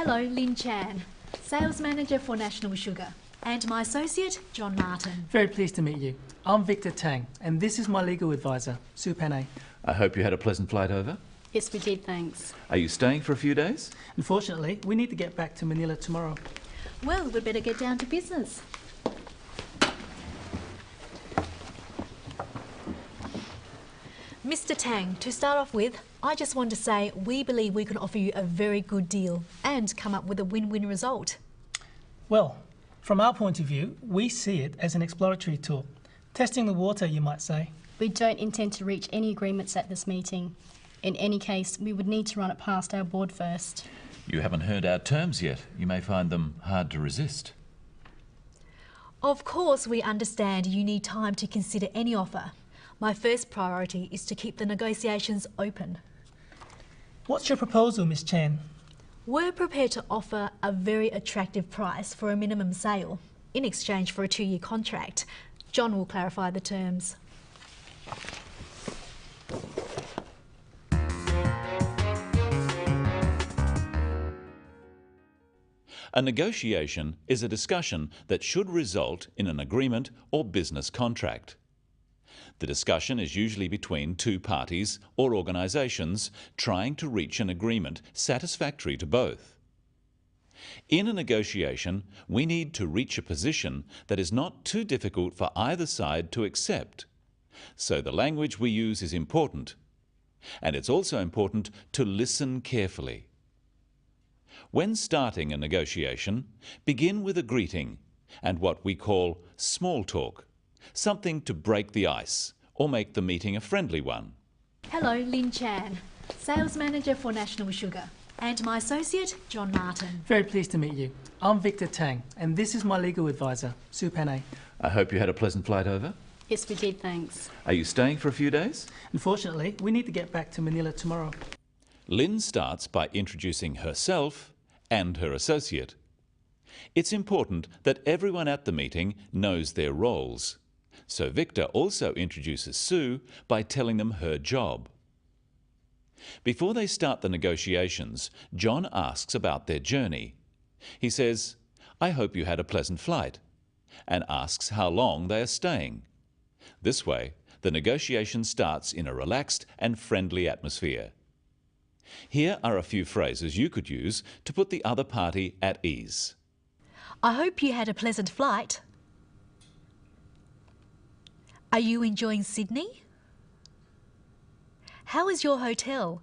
Hello, Lynn Chan, Sales Manager for National Sugar, and my associate, John Martin. Very pleased to meet you. I'm Victor Tang, and this is my legal advisor, Sue Panay. I hope you had a pleasant flight over. Yes, we did, thanks. Are you staying for a few days? Unfortunately, we need to get back to Manila tomorrow. Well, we'd better get down to business. Mr. Tang, to start off with, I just want to say we believe we can offer you a very good deal and come up with a win-win result. Well, from our point of view, we see it as an exploratory tool. Testing the water, you might say. We don't intend to reach any agreements at this meeting. In any case, we would need to run it past our board first. You haven't heard our terms yet. You may find them hard to resist. Of course, we understand you need time to consider any offer. My first priority is to keep the negotiations open. What's your proposal, Miss Chan? We're prepared to offer a very attractive price for a minimum sale in exchange for a 2-year contract. John will clarify the terms. A negotiation is a discussion that should result in an agreement or business contract. The discussion is usually between two parties or organisations trying to reach an agreement satisfactory to both. In a negotiation, we need to reach a position that is not too difficult for either side to accept. So the language we use is important, and it's also important to listen carefully. When starting a negotiation, begin with a greeting and what we call small talk, something to break the ice or make the meeting a friendly one. Hello, Lynn Chan, Sales Manager for National Sugar, and my associate, John Martin. Very pleased to meet you. I'm Victor Tang, and this is my legal advisor, Sue Panay. I hope you had a pleasant flight over. Yes, we did, thanks. Are you staying for a few days? Unfortunately, we need to get back to Manila tomorrow. Lynn starts by introducing herself and her associate. It's important that everyone at the meeting knows their roles. So Victor also introduces Sue by telling them her job. Before they start the negotiations, John asks about their journey. He says, "I hope you had a pleasant flight," and asks how long they are staying. This way, the negotiation starts in a relaxed and friendly atmosphere. Here are a few phrases you could use to put the other party at ease. I hope you had a pleasant flight. Are you enjoying Sydney? How is your hotel?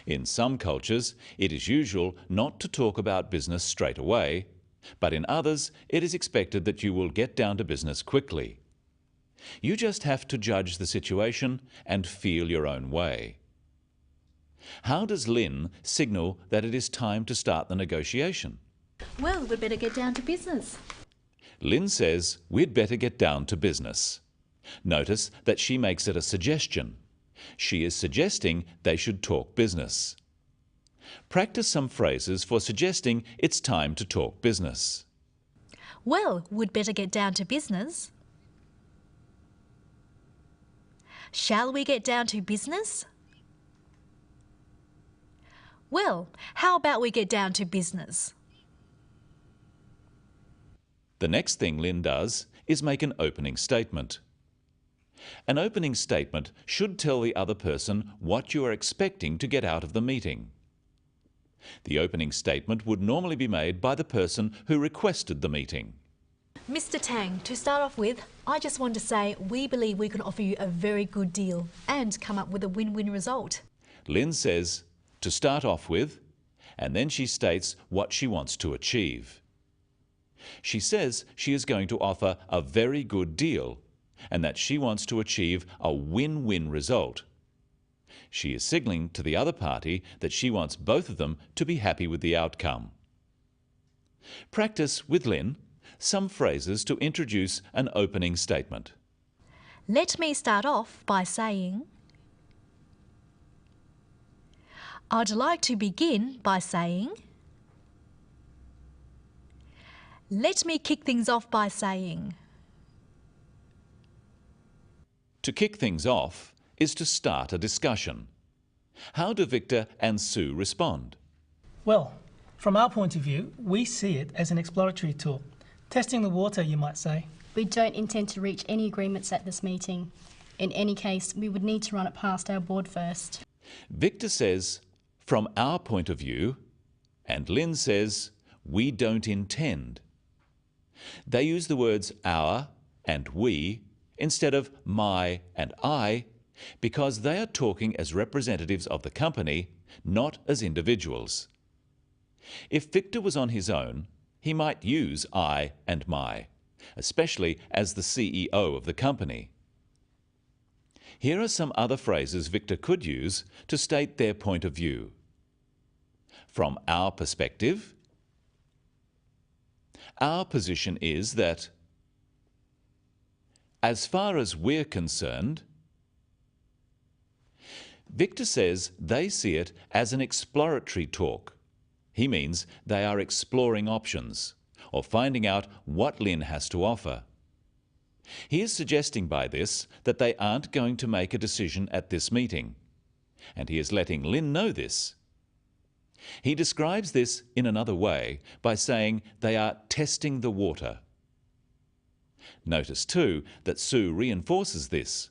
In some cultures, it is usual not to talk about business straight away, but in others, it is expected that you will get down to business quickly. You just have to judge the situation and feel your own way. How does Lynn signal that it is time to start the negotiation? Well, we'd better get down to business. Lynn says we'd better get down to business. Notice that she makes it a suggestion. She is suggesting they should talk business. Practice some phrases for suggesting it's time to talk business. Well, we'd better get down to business. Shall we get down to business? Well, how about we get down to business? The next thing Lynn does is make an opening statement. An opening statement should tell the other person what you are expecting to get out of the meeting. The opening statement would normally be made by the person who requested the meeting. Mr. Tang, to start off with, I just want to say we believe we can offer you a very good deal and come up with a win-win result. Lynn says, to start off with, and then she states what she wants to achieve. She says she is going to offer a very good deal and that she wants to achieve a win-win result. She is signalling to the other party that she wants both of them to be happy with the outcome. Practice with Lynn some phrases to introduce an opening statement. Let me start off by saying, I'd like to begin by saying, let me kick things off by saying. To kick things off is to start a discussion. How do Victor and Sue respond? Well, from our point of view, we see it as an exploratory tool. Testing the water, you might say. We don't intend to reach any agreements at this meeting. In any case, we would need to run it past our board first. Victor says, from our point of view, and Lynn says, we don't intend. They use the words our and we instead of my and I because they are talking as representatives of the company, not as individuals. If Victor was on his own, he might use I and my, especially as the CEO of the company. Here are some other phrases Victor could use to state their point of view. From our perspective, our position is that, as far as we're concerned, Victor says they see it as an exploratory talk. He means they are exploring options or finding out what Lynn has to offer. He is suggesting by this that they aren't going to make a decision at this meeting, and he is letting Lynn know this. He describes this in another way by saying they are testing the water. Notice too that Sue reinforces this.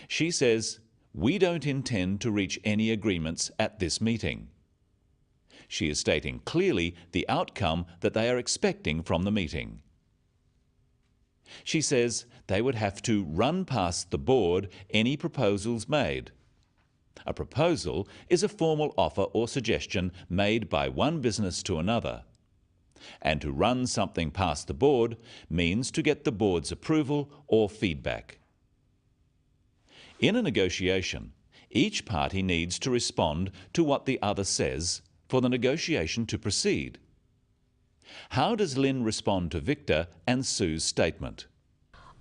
She says, we don't intend to reach any agreements at this meeting. She is stating clearly the outcome that they are expecting from the meeting. She says they would have to run past the board any proposals made. A proposal is a formal offer or suggestion made by one business to another. And to run something past the board means to get the board's approval or feedback. In a negotiation, each party needs to respond to what the other says for the negotiation to proceed. How does Lynn respond to Victor and Sue's statement?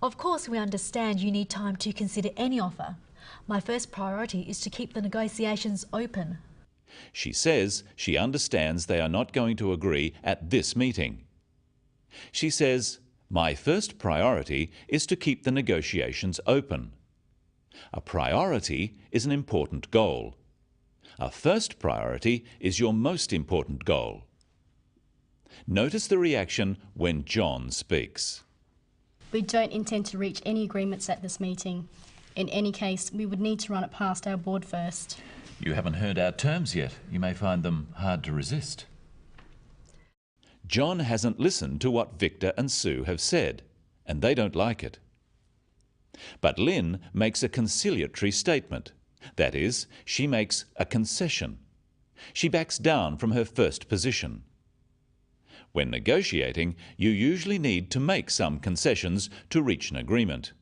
Of course, we understand you need time to consider any offer. My first priority is to keep the negotiations open. She says she understands they are not going to agree at this meeting. She says, my first priority is to keep the negotiations open. A priority is an important goal. A first priority is your most important goal. Notice the reaction when John speaks. We don't intend to reach any agreements at this meeting. In any case, we would need to run it past our board first. You haven't heard our terms yet. You may find them hard to resist. John hasn't listened to what Victor and Sue have said, and they don't like it. But Lynn makes a conciliatory statement. That is, she makes a concession. She backs down from her first position. When negotiating, you usually need to make some concessions to reach an agreement.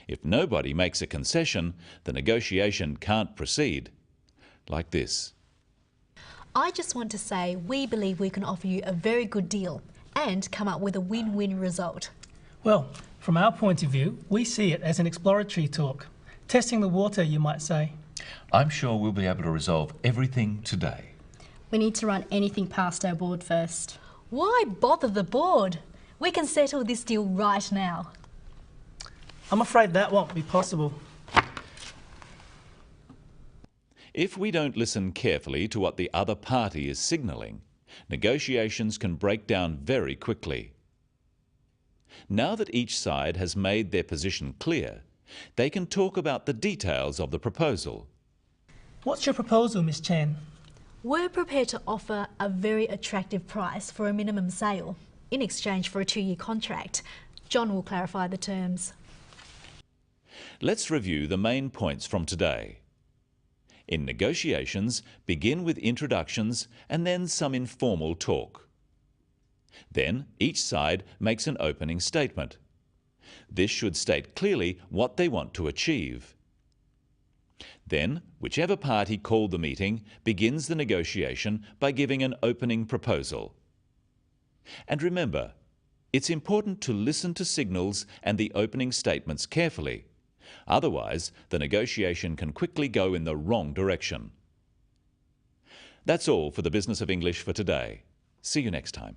If nobody makes a concession, the negotiation can't proceed. Like this. I just want to say we believe we can offer you a very good deal and come up with a win-win result. Well, from our point of view, we see it as an exploratory talk. Testing the water, you might say. I'm sure we'll be able to resolve everything today. We need to run anything past our board first. Why bother the board? We can settle this deal right now. I'm afraid that won't be possible. If we don't listen carefully to what the other party is signalling, negotiations can break down very quickly. Now that each side has made their position clear, they can talk about the details of the proposal. What's your proposal, Miss Chan? We're prepared to offer a very attractive price for a minimum sale in exchange for a 2-year contract. John will clarify the terms. Let's review the main points from today. In negotiations, begin with introductions and then some informal talk. Then each side makes an opening statement. This should state clearly what they want to achieve. Then, whichever party called the meeting begins the negotiation by giving an opening proposal. And remember, it's important to listen to signals and the opening statements carefully. Otherwise, the negotiation can quickly go in the wrong direction. That's all for the Business of English for today. See you next time.